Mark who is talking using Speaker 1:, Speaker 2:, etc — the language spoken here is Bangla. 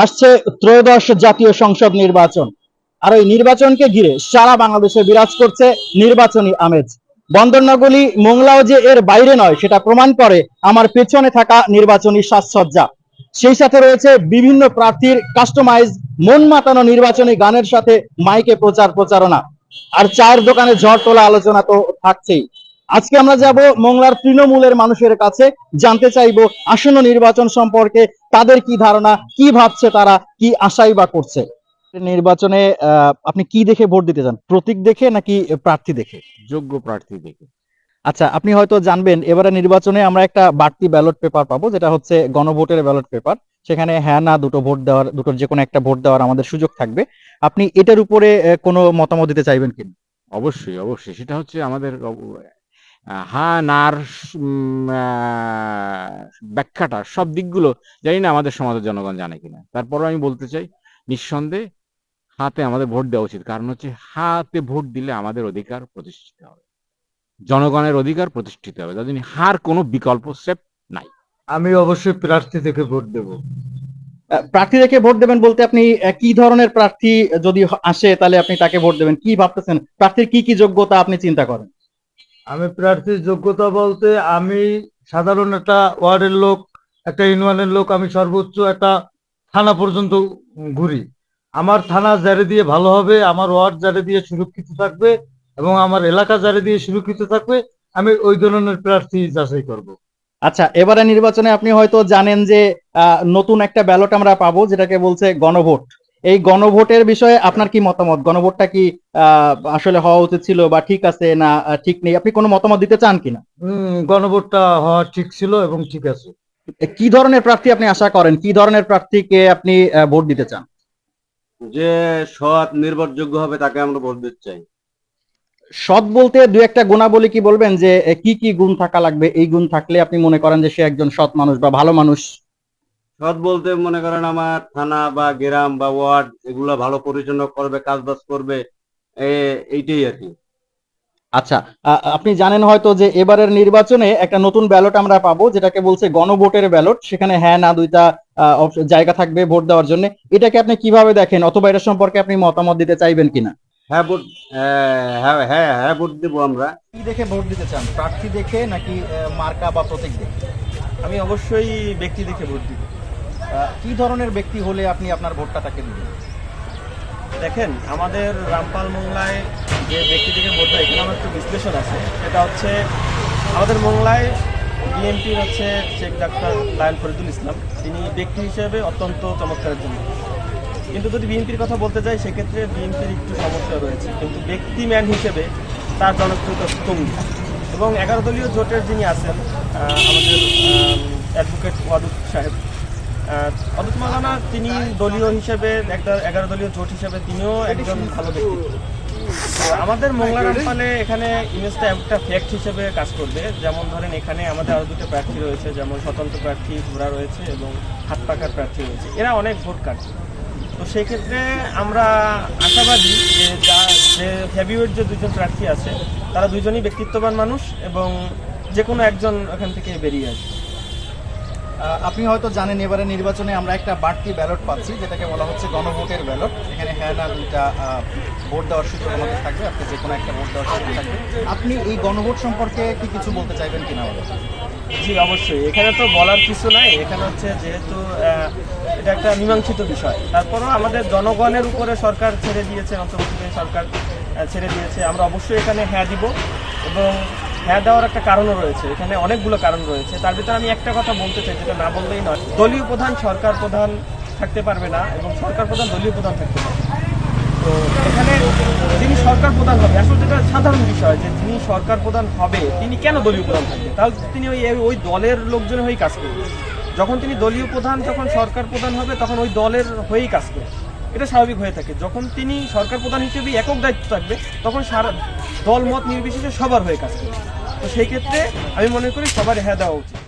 Speaker 1: আসছে ত্রয়োদশ জাতীয় সংসদ নির্বাচন। আর ওই নির্বাচনকে ঘিরে সারা বাংলাদেশে বিরাজ করছে নির্বাচনী আমেজ। বন্দরনগরী মোংলাও যে এর বাইরে নয় সেটা প্রমাণ করে আমার পেছনে থাকা নির্বাচনী সাজসজ্জা। সেই সাথে রয়েছে বিভিন্ন প্রার্থীর কাস্টমাইজ মন মাতানো নির্বাচনী গানের সাথে মাইকে প্রচারণা। আর চায়ের দোকানে ঝড় তোলা আলোচনা তো থাকছেই। আজকে আমরা যাব মোংলার তৃণমূলের মানুষের কাছে, জানতে চাইবো আসন্ন নির্বাচন সম্পর্কে তাদের কি ধারণা, কি ভাবছে তারা, কি আশাই বা করছে। নির্বাচনে আপনি কি দেখে ভোট দিতে চান, প্রতীক দেখে নাকি প্রার্থী দেখে?
Speaker 2: যোগ্য প্রার্থী দেখে।
Speaker 1: আচ্ছা, আপনি হয়তো জানবেন এবারে নির্বাচনে আমরা একটা বাড়তি ব্যালট পেপার পাবো, যেটা হচ্ছে গণভোটের ব্যালট পেপার। সেখানে হ্যাঁ না দুটো ভোট দেওয়ার, দুটোর যে কোনো একটা ভোট দেওয়ার আমাদের সুযোগ থাকবে। আপনি এটার উপরে কোনো মতামত দিতে চাইবেন কি?
Speaker 2: অবশ্যই অবশ্যই, সেটা হচ্ছে আমাদের হ্যাঁ নার ব্যাখ্যাটা, সব দিকগুলো জানি না আমাদের সমাজের জনগণ জানে কিনা। তারপরও আমি বলতে চাই, নিঃসন্দেহে হাতে আমাদের ভোট দেওয়া উচিত। কারণ হচ্ছে হাতে ভোট দিলে আমাদের অধিকার প্রতিষ্ঠিত হবে, জনগণের অধিকার প্রতিষ্ঠিত হবে। তার জন্য হার কোনো বিকল্প স্টেপ নাই।
Speaker 3: আমি অবশ্যই প্রার্থী থেকে ভোট দেব।
Speaker 1: প্রার্থী দেখে ভোট দেবেন বলতে আপনি কি ধরনের প্রার্থী যদি আসে তাহলে আপনি তাকে ভোট দেবেন, কি ভাবতেছেন, প্রার্থীর কি কি যোগ্যতা আপনি চিন্তা করেন?
Speaker 3: আমি প্রার্থীর যোগ্যতা বলতে, আমি সাধারণ একটা ওয়ার্ডের লোক, একটা ইউনিয়নের লোক। আমি সর্বোচ্চ একটা থানা পর্যন্ত ঘুরি। আমার থানা যারে দিয়ে ভালো হবে, আমার ওয়ার্ড যারে দিয়ে সুরক্ষিত থাকবে, এবং আমার এলাকা যারে দিয়ে সুরক্ষিত থাকবে, আমি ওই ধরনের প্রার্থী যাচাই করব।
Speaker 1: আচ্ছা, এবারে নির্বাচনে আপনি হয়তো জানেন যে নতুন একটা ব্যালট আমরা পাবো, যেটাকে বলছে গণভোট। এই গণভোটের বিষয়ে আপনার কি মতামত? গণভোটটা কি আসলে হওয়া উচিত ছিল বা ঠিক আছে না ঠিক নেই, আপনি কোনো মতামত দিতে চান কিনা?
Speaker 3: গণভোটটা হওয়া ঠিক ছিল এবং ঠিক আছে।
Speaker 1: কি ধরনের প্রার্থী আপনি আশা করেন, কি ধরনের প্রার্থীকে আপনি ভোট দিতে চান?
Speaker 4: যে সৎ নির্ভরযোগ্য হবে তাকে আমরা ভোট দিতে চাই।
Speaker 1: সৎ বলতে দু একটা গুণাবলী কি বলবেন, যে কি কি গুণ থাকা লাগবে, এই গুণ থাকলে আপনি মনে করেন যে সে একজন সৎ মানুষ বা ভালো মানুষ?
Speaker 4: সৎ বলতে মনে করেন আমার থানা বা গ্রাম বা ওয়ার্ড এগুলা ভালো পরিচালনা করবে, কাজ বাজ করবে, এইটাই আর কি।
Speaker 1: আচ্ছা, আপনি জানেন হয়তো যে এবারের নির্বাচনে একটা নতুন ব্যালট আমরা পাবো, যেটাকে বলছে গণভোটের ব্যালট। সেখানে হ্যাঁ না দুইটা জায়গা থাকবে ভোট দেওয়ার জন্য। এটাকে আপনি কিভাবে দেখেন, অথবা এটা সম্পর্কে আপনি মতামত দিতে চাইবেন কিনা?
Speaker 4: হ্যাঁ ভোট, হ্যাঁ হ্যাঁ হ্যাঁ ভোট দেবো আমরা।
Speaker 1: কি দেখে ভোট দিতে চান, প্রার্থী দেখে নাকি মার্কা বা প্রতীক দেখে?
Speaker 5: আমি অবশ্যই ব্যক্তি দেখে ভোট দিব।
Speaker 1: কি ধরনের ব্যক্তি হলে আপনি আপনার ভোটটা তাকে দিবেন?
Speaker 5: দেখেন, আমাদের রামপাল মোংলায় যে ব্যক্তি দেখে ভোট দেয়, এখানে আমার একটু বিশ্লেষণ আছে। সেটা হচ্ছে আমাদের মোংলায় বিএনপির হচ্ছে শেখ ডাক্তার লায়ন ফরিদুল ইসলাম, তিনি ব্যক্তি হিসেবে অত্যন্ত চমৎকারের জন্য। কিন্তু যদি বিএনপির কথা বলতে যাই, সেক্ষেত্রে বিএনপির একটু সমস্যা রয়েছে। কিন্তু ব্যক্তি ম্যান হিসেবে তার জনপ্রিয়তা তুঙ্গ। এবং 11 দলীয় জোটের যিনি আছেন আমাদের অ্যাডভোকেট ওয়াদুদ সাহেব, অদূত মাওলানা, তিনি দলীয় হিসেবে একটা 11 দলীয় জোট হিসেবে তিনিও একজন ভালো ব্যক্তি। আমাদের মোংলা রামপালে এখানে ইমেজটা একটা ফ্যাক্ট হিসেবে কাজ করবে। যেমন ধরেন, এখানে আমাদের আরও দুটো প্রার্থী রয়েছে, যেমন স্বতন্ত্র প্রার্থী ঘোড়া রয়েছে এবং হাত পাকার প্রার্থী রয়েছে। এরা অনেক ভোট কাটছে। তো সেক্ষেত্রে আমরা আশাবাদী যে হেভিওয়েট যে দুজন প্রার্থী আছে, তারা দুজনই ব্যক্তিত্ববান মানুষ এবং যে কোনো একজন এখান থেকে বেরিয়ে আসবে।
Speaker 1: আপনি হয়তো জানেন এবারে নির্বাচনে আমরা একটা বাড়তি ব্যালট পাচ্ছি, যেটাকে বলা হচ্ছে গণভোটের ব্যালট। এখানে হ্যাঁ না দুইটা ভোট দেওয়ার সুযোগ আমাদের থাকবে, আপনি যে কোনো একটা ভোট দেওয়ার সুযোগ থাকবে। আপনি এই গণভোট সম্পর্কে কি কিছু বলতে চাইবেন কিনা আমাদের?
Speaker 5: জি অবশ্যই, এখানে তো বলার কিছু নাই। এখানে হচ্ছে যেহেতু এটা একটা মীমাংসিত বিষয়, তারপরও আমাদের জনগণের উপরে সরকার ছেড়ে দিয়েছে, অন্তর্বর্তীকালীন সরকার ছেড়ে দিয়েছে। আমরা অবশ্যই এখানে হ্যাঁ দিব, এবং হ্যাঁ দেওয়ার একটা কারণও রয়েছে। এখানে অনেকগুলো কারণ রয়েছে। তার ভিতরে আমি একটা কথা বলতে চাই, যেটা না বললেই নয়। দলীয় প্রধান সরকার প্রধান থাকতে পারবে না, এবং সরকার প্রধান দলীয় প্রধান থাকতে পারবে না। তো এখানে যিনি সরকার প্রধান হবে, আসলে যেটা সাধারণ বিষয়, যে যিনি সরকার প্রধান হবে তিনি কেন দলীয় প্রধান থাকবে? তাহলে তিনি ওই দলের লোকজনের হয়েই কাজ করবে। যখন তিনি দলীয় প্রধান, যখন সরকার প্রধান হবে, তখন ওই দলের হয়েই কাজ করবে। এটা স্বাভাবিক হয়ে থাকে। যখন তিনি সরকার প্রধান হিসেবে একক দায়িত্ব থাকবে, তখন সারা দল মত নির্বিশেষে সবার হয়ে কাজ করবে। তো সেই ক্ষেত্রে আমি মনে করি সবার হ্যাঁ দেওয়া উচিত।